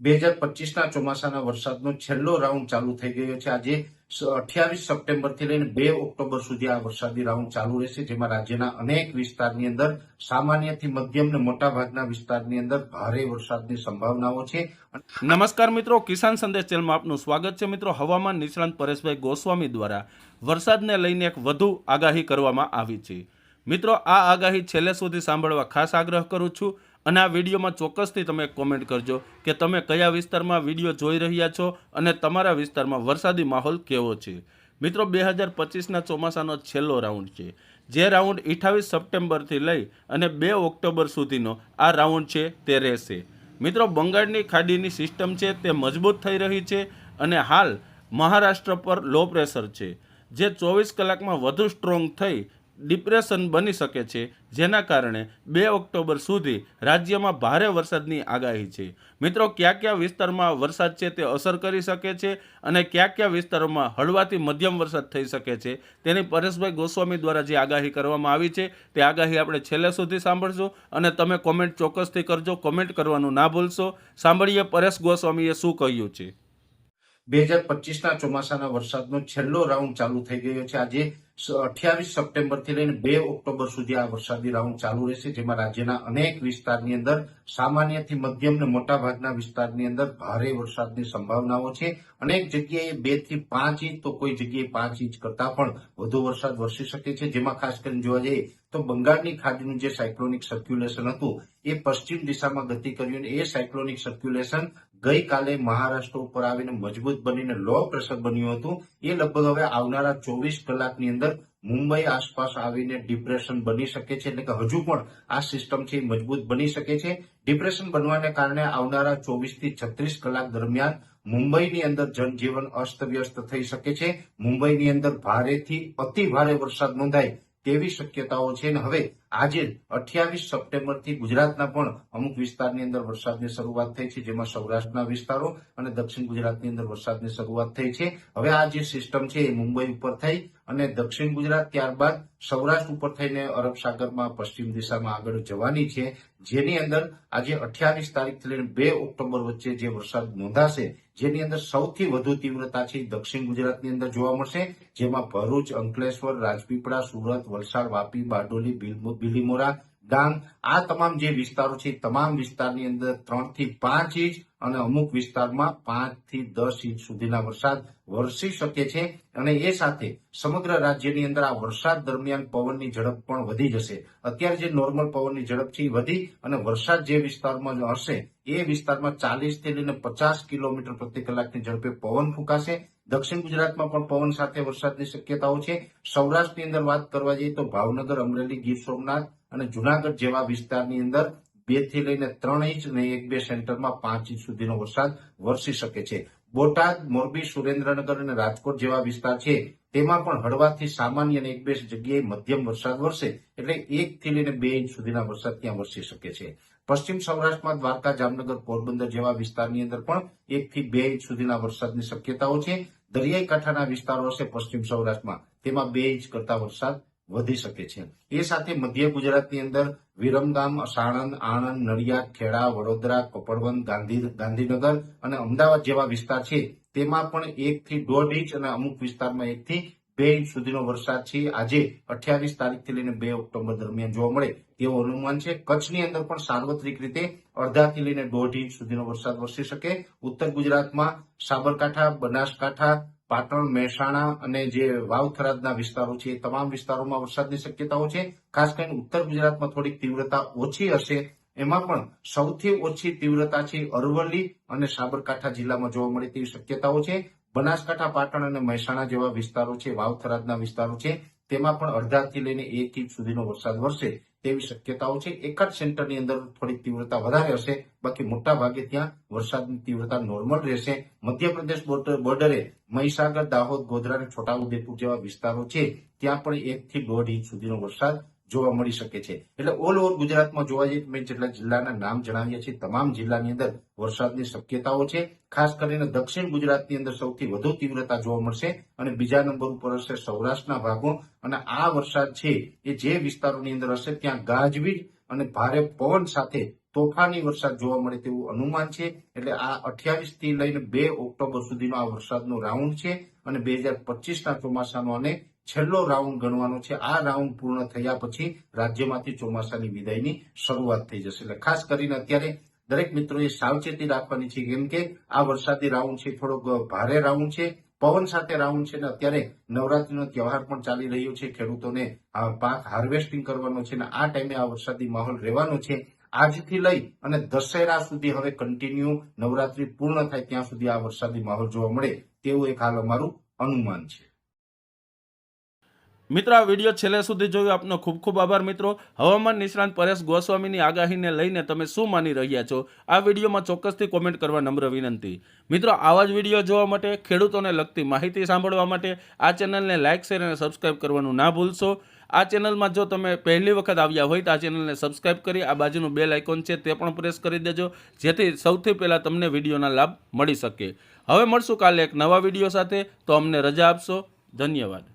2025ના ચોમાસાના વરસાદનો છેલ્લો રાઉન્ડ ચાલુ થઈ ગયો છે। આજે 28 સપ્ટેમ્બરથી લઈને 2 ઓક્ટોબર સુધી આ વરસાદી રાઉન્ડ ચાલુ રહેશે, જેમાં રાજ્યના અનેક વિસ્તારની અંદર સામાન્યથી મધ્યમ અને મોટાભાગના વિસ્તારની અંદર ભારે વરસાદની સંભાવનાઓ છે। નમસ્કાર મિત્રો, કિસાન સંદેશ ચેનલમાં આપનું સ્વાગત છે। મિત્રો, હવામાન નિષ્ણાંત પરેશભાઈ ગોસ્વામી દ્વારા વરસાદને લઈને એક વધુ આગાહી કરવામાં આવી છે। મિત્રો, આ આગાહી છેલ્લે સુધી સાંભળવા ખાસ આગ્રહ કરું છું અને આ વિડીયોમાં ચોક્કસથી તમે કોમેન્ટ કરજો કે તમે કયા વિસ્તારમાં વિડીયો જોઈ રહ્યા છો અને તમારા વિસ્તારમાં વરસાદી માહોલ કેવો છે। મિત્રો, 2025ના ચોમાસાનો છેલ્લો રાઉન્ડ છે, જે રાઉન્ડ 28 સપ્ટેમ્બરથી લઈ અને 2 ઓક્ટોબર સુધીનો આ રાઉન્ડ છે તે રહેશે। મિત્રો, બંગાળની ખાડીની સિસ્ટમ છે તે મજબૂત થઈ રહી છે અને હાલ મહારાષ્ટ્ર પર લો પ્રેશર છે, જે 24 કલાકમાં વધુ સ્ટ્રોંગ થઈ ડિપ્રેશન બની શકે છે, જેના કારણે 2 ઓક્ટોબર સુધી રાજ્યમાં ભારે વરસાદની આગાહી છે। મિત્રો, કયા કયા વિસ્તારમાં વરસાદ છે તે અસર કરી શકે છે અને કયા કયા વિસ્તારોમાં હળવાથી મધ્યમ વરસાદ થઈ શકે છે, તેની પરેશભાઈ ગોસ્વામી દ્વારા જે આગાહી કરવામાં આવી છે તે આગાહી આપણે છેલ્લે સુધી સાંભળશું અને તમે કોમેન્ટ ચોક્કસથી કરજો, કોમેન્ટ કરવાનું ના ભૂલશો। સાંભળીએ પરેશ ગોસ્વામીએ શું કહ્યું છે। 2025ના ચોમાસાના વરસાદનો છેલ્લો રાઉન્ડ ચાલુ થઈ ગયો છે। આજે 28 સપ્ટેમ્બરથી લઈને 2 ઓક્ટોબર સુધી આ વરસાદી રાઉન્ડ ચાલુ રહેશે, જેમાં રાજ્યના અનેક વિસ્તારની અંદર સામાન્યથી મધ્યમ અને મોટાભાગના વિસ્તારની અંદર ભારે વરસાદની સંભાવનાઓ છે। અનેક જગ્યાએ 2 થી 5 ઇંચ તો કોઈ જગ્યાએ 5 ઇંચ કરતા પણ વધુ વરસાદ વરસી શકે છે, જેમાં ખાસ કરીને જોવા જઈએ તો બંગાળની ખાડીનું જે સાયક્લોનિક સર્ક્યુલેશન હતું એ પશ્ચિમ દિશામાં ગતિ કર્યું અને એ સાયક્લોનિક સર્ક્યુલેશન ગઈકાલે મહારાષ્ટ્ર ઉપર આવીને મજબૂત બનીને લો પ્રેશર બન્યું હતું। એ લગભગ હવે આવનારા 24 કલાકની અંદર મુંબઈ આસપાસ આવીને ડિપ્રેશન બની શકે છે, એટલે કે હજુ પણ આ સિસ્ટમ છે મજબૂત બની શકે છે। ડિપ્રેશન બનવાને કારણે આવનારા 24 થી 36 કલાક દરમિયાન મુંબઈની અંદર જનજીવન અસ્તવ્યસ્ત થઈ શકે છે। મુંબઈની અંદર ભારેથી અતિ ભારે વરસાદ નોંધાય તેવી શક્યતાઓ છે અને હવે આજે 28 સપ્ટેમ્બરથી ગુજરાતના પણ અમુક વિસ્તારની અંદર વરસાદની શરૂઆત થઈ છે, જેમાં સૌરાષ્ટ્રના વિસ્તારો અને દક્ષિણ ગુજરાતની અંદર વરસાદની શરૂઆત થઈ છે। હવે આ જે સિસ્ટમ છે એ મુંબઈ ઉપર થઈ અને દક્ષિણ ગુજરાત ત્યારબાદ સૌરાષ્ટ્ર ઉપર થઈને અરબ સાગરમાં પશ્ચિમ દિશામાં આગળ જવાની છે, જેની અંદર આજે 28 તારીખથી લઈને 2 ઓક્ટોબર વચ્ચે જે વરસાદ નોંધાશે, જેની અંદર સૌથી વધુ તીવ્રતા છે દક્ષિણ ગુજરાતની અંદર જોવા મળશે, જેમાં ભરૂચ, અંકલેશ્વર, રાજપીપળા, સુરત, વલસાડ, વાપી, બારડોલી, બિલીમોરા, ડાંગ આ તમામ જે વિસ્તારો છે તમામ વિસ્તારની અંદર 3 થી 5 ઇંચ અને અમુક વિસ્તારમાં 5 થી 10 ઇંચ સુધીના વરસાદ વરસી શકે છે અને એ સાથે સમગ્ર રાજ્યની અંદર આ વરસાદ દરમિયાન પવનની ઝડપ પણ વધી જશે। અત્યારે જે નોર્મલ પવનની ઝડપ છે એ વધી અને વરસાદ જે વિસ્તારમાં હશે એ વિસ્તારમાં 40 થી લઈને 50 કિલોમીટર પ્રતિ કલાકની ઝડપે પવન ફૂંકાશે। દક્ષિણ ગુજરાતમાં પણ પવન સાથે વરસાદની શક્યતાઓ છે। સૌરાષ્ટ્રની અંદર વાત કરવા જઈએ તો ભાવનગર, અમરેલી, ગીર સોમનાથ અને જુનાગઢ જેવા વિસ્તારની અંદર 2 થી લઈને 3 ઇંચ અને 1-2 સેન્ટરમાં 5 ઇંચ સુધીનો વરસાદ વરસી શકે છે। બોટાદ, મોરબી, સુરેન્દ્રનગર અને રાજકોટ જેવા વિસ્તાર છે તેમાં પણ હળવાથી સામાન્ય અને 1-2 જગ્યાએ મધ્યમ વરસાદ વરસે, એટલે 1 થી લઈને 2 ઇંચ સુધીના વરસાદ ત્યાં વરસી શકે છે। પશ્ચિમ સૌરાષ્ટ્રમાં દ્વારકા, જામનગર, પોરબંદર જેવા વિસ્તારની અંદર પણ 1 થી 2 ઇંચ સુધીના વરસાદની શક્યતાઓ છે। દરિયાઈ કાંઠાના વિસ્તારો હશે પશ્ચિમ સૌરાષ્ટ્રમાં, તેમાં 2 ઇંચ કરતા વરસાદ વધી શકે છે। એ સાથે મધ્ય ગુજરાતની અંદર વિરમગામ, સાણંદ, આણંદ, નડિયાદ, ખેડા, વડોદરા, કપડવંત, ગાંધીનગર અને અમદાવાદ જેવા વિસ્તાર છે તેમાં પણ 1 થી 1.5 ઇંચ અને અમુક વિસ્તારમાં 1 થી 2 ઇંચ સુધીનો વરસાદ છે આજે 28 તારીખથી લઈને 2 ઓક્ટોબર દરમિયાન જોવા મળે તેવું અનુમાન છે। કચ્છની અંદર પણ સાર્વત્રિક રીતે અડધાથી લઈને 1.5 ઇંચ સુધીનો વરસાદ વરસી શકે। ઉત્તર ગુજરાતમાં સાબરકાંઠા, બનાસકાંઠા, પાટણ, મહેસાણા અને જે વાવ-થરાદના વિસ્તારો છે એ તમામ વિસ્તારોમાં વરસાદની શક્યતાઓ છે। ખાસ કરીને ઉત્તર ગુજરાતમાં થોડીક તીવ્રતા ઓછી હશે, એમાં પણ સૌથી ઓછી તીવ્રતા છે અરવલ્લી અને સાબરકાંઠા જિલ્લામાં જોવા મળે તેવી શક્યતાઓ છે। બનાસકાંઠા, પાટણ અને મહેસાણા જેવા વિસ્તારો છે, વાવ-થરાદના વિસ્તારો છે, તેમાં પણ અડધાથી લઈને 1 ઇંચ સુધીનો વરસાદ વરસે તેવી શક્યતાઓ છે। એકાદ સેન્ટરની અંદર થોડીક તીવ્રતા વધારે હશે, બાકી મોટા ભાગે ત્યાં વરસાદની તીવ્રતા નોર્મલ રહેશે। મધ્યપ્રદેશ બોર્ડરે મહીસાગર, દાહોદ, ગોધરા અને છોટાઉદેપુર જેવા વિસ્તારો છે ત્યાં પણ 1 થી 1.5 ઇંચ સુધીનો વરસાદ જોવા મળી શકે છે। એટલે ઓલ ઓવર ગુજરાતમાં જોવા જઈએ મેં જેટલા જિલ્લાના નામ જણાવ્યા છે તમામ જિલ્લાની અંદર વરસાદની શક્યતાઓ છે। ખાસ કરીને દક્ષિણ ગુજરાતની અંદર સૌથી વધુ તીવ્રતા જોવા મળશે અને બીજા નંબર ઉપર હશે સૌરાષ્ટ્રના ભાગો અને આ વરસાદ છે એ જે વિસ્તારોની અંદર હશે ત્યાં ગાજવીજ અને ભારે પવન સાથે તોફાની વરસાદ જોવા મળે તેવું અનુમાન છે. એટલે આ 28 થી લઈને 2 ઓક્ટોબર સુધીનો આ વરસાદનો રાઉન્ડ છે અને 2025ના ચોમાસાનો અને છેલ્લો રાઉન્ડ ગણવાનો છે. આ રાઉન્ડ પૂર્ણ થયા પછી રાજ્યમાંથી ચોમાસાની વિદાયની શરૂઆત થઈ જશે. એટલે ખાસ કરીને અત્યારે દરેક મિત્રોએ સાવચેતી રાખવાની છે, કેમ કે આ વરસાદી રાઉન્ડ છે થોડોક ભારે રાઉન્ડ છે, પવન સાથે રાઉન્ડ છે. ને અત્યારે નવરાત્રીનો તહેવાર પણ ચાલી રહ્યો છે, ખેડૂતોને પાક હાર્વેસ્ટિંગ કરવાનો છે અને આ ટાઈમે આ વરસાદી માહોલ રહેવાનો છે. આજથી લઈ અને દશેરા સુધી હવે કન્ટિન્યુ નવરાત્રી પૂર્ણ થાય ત્યાં સુધી આ વરસાદી માહોલ જોવા મળે તેવું એક હાલ અમારું અનુમાન છે. મિત્રો, આ વિડીયો છેલ્લે સુધી જોયો આપનો ખૂબ ખૂબ આભાર. મિત્રો, હવામાન નિષ્ણાંત પરેશ ગોસ્વામીની આગાહીને લઈને તમે શું માની રહ્યા છો? આ વિડીયોમાં ચોક્કસથી કોમેન્ટ કરવા નમ્ર વિનંતી. મિત્રો, આવા જ વિડીયો જોવા માટે, ખેડૂતોને લગતી માહિતી સાંભળવા માટે આ ચેનલને લાઇક, શેર અને સબસ્ક્રાઇબ કરવાનું ના ભૂલશો. આ ચેનલમાં જો તમે પહેલી વખત આવ્યા હોય તો આ ચેનલને સબસ્ક્રાઇબ કરી આ બાજુનું બેલ આઇકોન છે તે પણ પ્રેસ કરી દેજો, જેથી સૌથી પહેલાં તમને વિડીયોના લાભ મળી શકે. હવે મળશું કાલે એક નવા વિડીયો સાથે. તો અમને રજા આપશો. ધન્યવાદ.